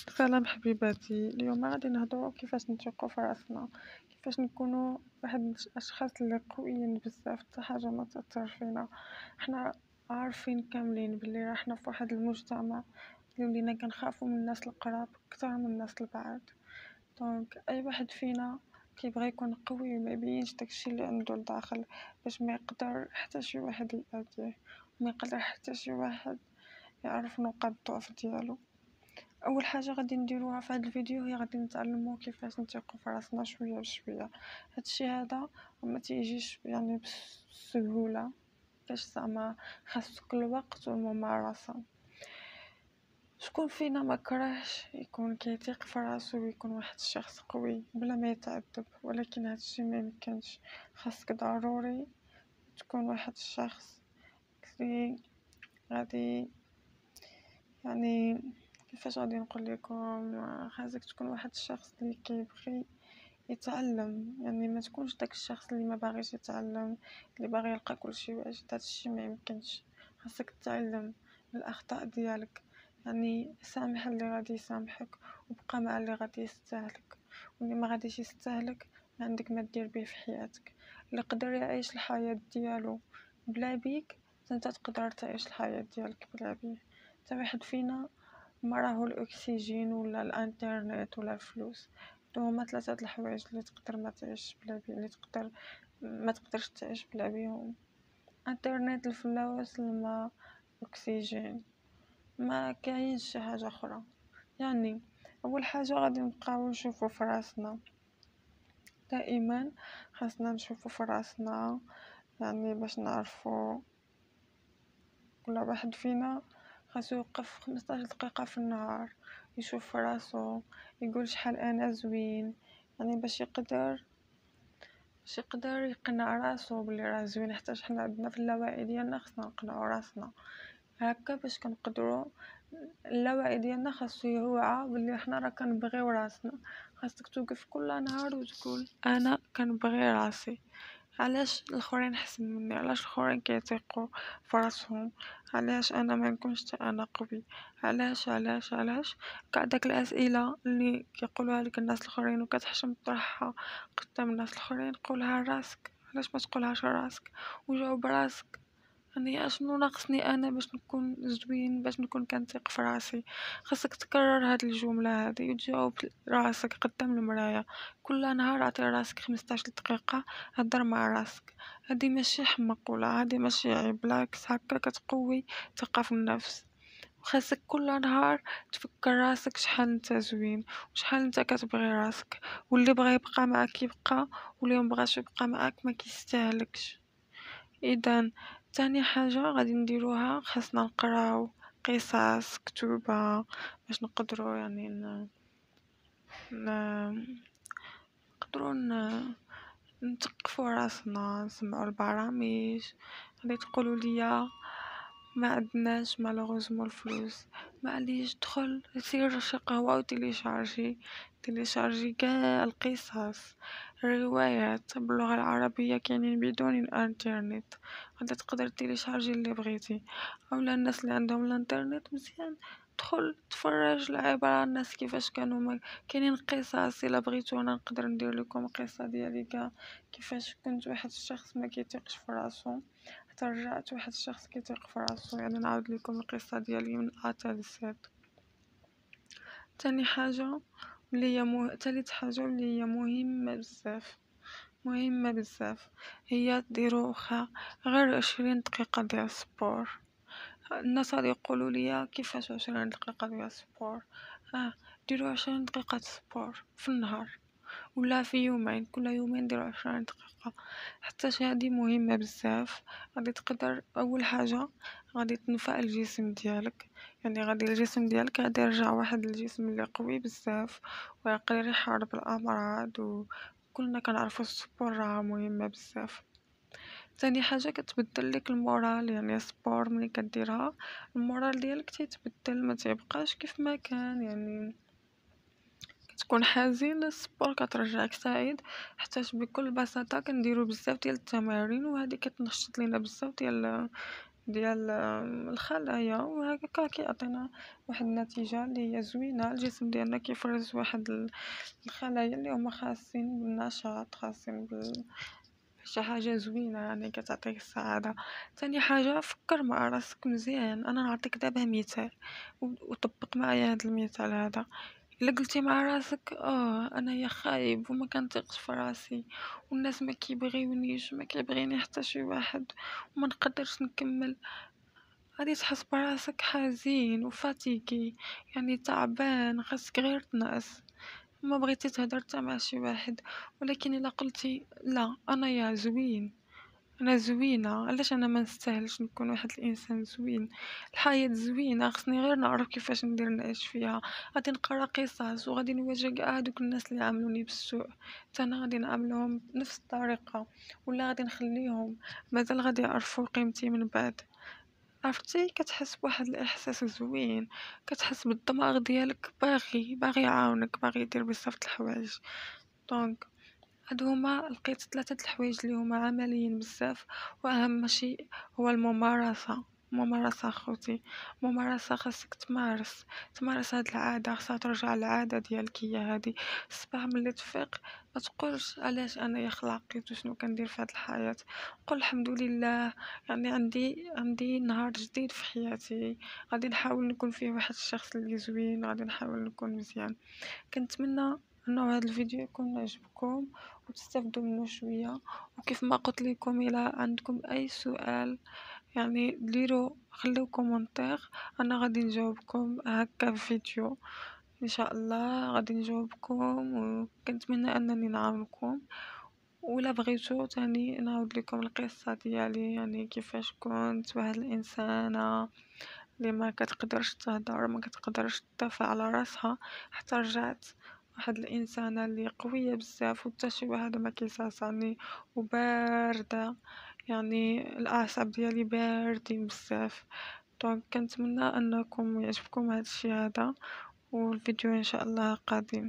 سلام حبيباتي، اليوم غادي نهضرو كيفاش نثقو في راسنا، كيفاش نكونو واحد الاشخاص اللي قويين بزاف حتى حاجه ما تاثر فينا. حنا عارفين كاملين بلي راحنا في واحد المجتمع اللي ولينا كنخافو من الناس القراب اكثر من الناس البعاد. دونك اي واحد فينا كيبغي يكون قوي وما يبينش داكشي اللي عنده لداخل، باش ما يقدر حتى شي واحد يأذيه، وما يقدر حتى شي واحد يعرف نقاط الضعف ديالو. اول حاجه غادي نديروها في هذا الفيديو هي غادي نتعلموا كيفاش نثقوا في راسنا شويه بشويه. هادشي هذا ما تيجيش يعني بسهوله، باش زعما خاصك الوقت والممارسه. شكون فينا ما كرهش يكون كيثيق في راسو ويكون واحد الشخص قوي بلا ما يتعذب، ولكن هادشي ما يمكنش. خاصك ضروري تكون واحد الشخص اللي غادي يعني كيفاش غادي نقول لكم، خاصك تكون واحد الشخص اللي كيبغي يتعلم، يعني ما تكونش داك الشخص اللي ما باغيش يتعلم، اللي باغي يلقى كلشي واجد. هادشي ما يمكنش. خاصك تتعلم من الاخطاء ديالك، يعني سامح اللي غادي يسامحك وبقى مع اللي غادي يستاهلك، واللي ما غاديش يستاهلك ما عندك ما دير به في حياتك. اللي قدر يعيش الحياة ديالو بلا بيك انت تقدر تعيش الحياة ديالك بلا بيه. حتى واحد فينا ما راهو الاكسجين ولا الانترنت ولا الفلوس، هما ثلاثه الحوايج اللي تقدر ما تعيش بلا بيه، اللي تقدر ما تقدرش تعيش بلا بيهم. انترنت، الفلوس، الماء، اكسجين، ما كاينش شي حاجه اخرى. يعني اول حاجه غادي نبقاو نشوفو في راسنا، دائما خاصنا نشوفو في راسنا، يعني باش نعرفو كل واحد فينا خاصو يوقف 15 دقيقة في النهار يشوف في راسو، يقول شحال انا زوين، يعني باش يقدر يقنع راسو بلي راه زوين. حتى حنا عندنا في اللاوعي ديالنا خاصنا نقنعو راسنا هكا باش كنقدروا. اللاوعي ديالنا خاصو يوعى بلي حنا راه كنبغيو راسنا. خاصك توقف كل نهار وتقول انا كنبغي راسي. علاش الاخرين احسن مني؟ علاش الاخرين كيثيقوا في راسهم؟ علاش انا ما نكونش حتى انا قوي؟ علاش كاع داك الاسئله اللي كيقولوها لك الناس الاخرين وكتحشم تطرحها قدام الناس الاخرين، قولها لراسك. علاش ما تقولهاش لراسك وجاوب راسك؟ يعني اشنو ناقصني انا باش نكون زوين، باش نكون كنثق في راسي؟ خاصك تكرر هاد الجمله هادي وتجاوب راسك قدام المرايه كل نهار. عطي راسك 15 دقيقه هضر مع راسك. هادي ماشي حمقوله، هادي ماشي عيب، بالعكس هكا كتقوي ثقه في النفس. وخاصك كل نهار تفكر راسك شحال انت زوين وشحال انت كتبغي راسك، واللي بغى يبقى معاك يبقى، واللي مبغاش يبقى معاك ما كيستاهلكش. اذا تاني حاجه غادي نديروها خاصنا نقراو قصص كتوبه باش نقدروا يعني ن... نقدروا نثقفوا راسنا، نسمعوا البرامج. غادي تقولوا ليا ما عندناش مالوغوزمون الفلوس، معليش دخل سير شي قهوه تيليشارجي كاع القصص، الروايات باللغه العربيه كاينين بدون الانترنت. غادي تقدر تيليشارجي اللي بغيتي. اولا الناس اللي عندهم الانترنت مزيان دخل تفرج العبارة الناس كيفاش كانوا كاينين قصص. الا بغيتو انا نقدر ندير لكم قصه ديالي كاع كيفاش كنت واحد الشخص ما كيثيقش في راسو حتى رجعت واحد الشخص كيثيق في راسو. يعني نعاود لكم القصه ديالي من ا حتى زد. تاني حاجه اللي هي تالت حاجه اللي هي مهمه بزاف هي ديروا غير 20 دقيقه ديال السبور. الناس غادي يقولوا لي كيفاش 20 دقيقه ديال السبور؟ ديروا 20 دقيقه سبور في النهار ولا في يومين، كل يومين ديروا 20 دقيقة. حتى هادي مهمة بزاف. غادي تقدر أول حاجة غادي تنفع الجسم ديالك، يعني غادي الجسم ديالك غادي يرجع واحد الجسم اللي قوي بزاف ويقدر يحارب الأمراض. وكلنا كنعرفوا السبور راه مهمة بزاف. تاني حاجة كتبدل لك المورال، يعني السبور ملي كديرها المورال ديالك تيتبدل، ما تيبقاش كيف ما كان. يعني تكون حزين السبور كترجعك سعيد. حتى بكل بساطه كنديروا بزاف ديال التمارين وهذه كتنشط لينا بزاف ديال الخلايا، وهكاكا كيعطينا واحد النتيجة اللي هي زوينة. الجسم ديالنا كيفرز واحد الخلايا اللي هما خاصين بالنشاط، خاصين شي حاجة زوينة يعني كتعطيك السعادة. تاني حاجة، فكر مع راسك مزيان. انا نعطيك دابا مثال وطبق معايا هاد المثال هذا. الا قلتي مع راسك انايا خايب وما كنثقش في راسي، والناس ما كيبغيونيش، ما كيبغيني حتى شي واحد، وما نقدرش نكمل، غادي تحس براسك حزين وفاتيكي، يعني تعبان، خاصك غير تنعس، ما بغيتي تهدر حتى مع شي واحد. ولكن الا قلتي لا، انايا زوين، انا زوينه، علاش انا ما نستاهلش نكون واحد الانسان زوين؟ الحياه زوينه، خصني غير نعرف كيفاش ندير نعيش فيها. غادي نقرا قصص وغادي نواجه كاع هادوك الناس اللي عاملوني بالسوء، حتى انا غادي نعاملهم بنفس الطريقه، ولا غادي نخليهم مازال غادي يعرفوا قيمتي من بعد. عرفتي، كتحس بواحد الاحساس زوين، كتحس بالدماغ ديالك باغي يعاونك، باغي يدير بزاف د الحوايج. دونك هادو هما، لقيت 3 د الحوايج اللي هما عمليين بزاف، واهم شيء هو الممارسه. ممارسة خوتي، ممارسة، خاصك تمارس هاد العادة، خاصها ترجع العادة ديالك هي هادي. الصباح ملي تفيق ما تقولش علاش انايا خلقيت وشنو كندير في هاد الحياة، قول الحمد لله، يعني عندي نهار جديد في حياتي، غادي نحاول نكون فيه واحد الشخص اللي زوين، غادي نحاول نكون مزيان. كنتمنى انه هذا الفيديو يكون عجبكم وتستافدوا منه شويه، وكيف ما قلت لكم الى عندكم اي سؤال يعني ديروا، خليو كومنتير، انا غادي نجاوبكم هكا في فيديو ان شاء الله، غادي نجاوبكم، وكنتمنى انني نعاونكم. ولا بغيتو تاني نعاود لكم القصه ديالي، يعني كيفاش كنت واحد الانسانه اللي ما كتقدرش تهدر، ما كتقدرش تدافع على راسها، حتى رجعت واحد الانسانه اللي قويه بزاف، وحتى شي واحد ما كيساسعني، وبارده، يعني الاعصاب ديالي باردين بزاف. دونك كنتمنى انكم يعجبكم هذا الشيء هذا، والفيديو ان شاء الله قادم.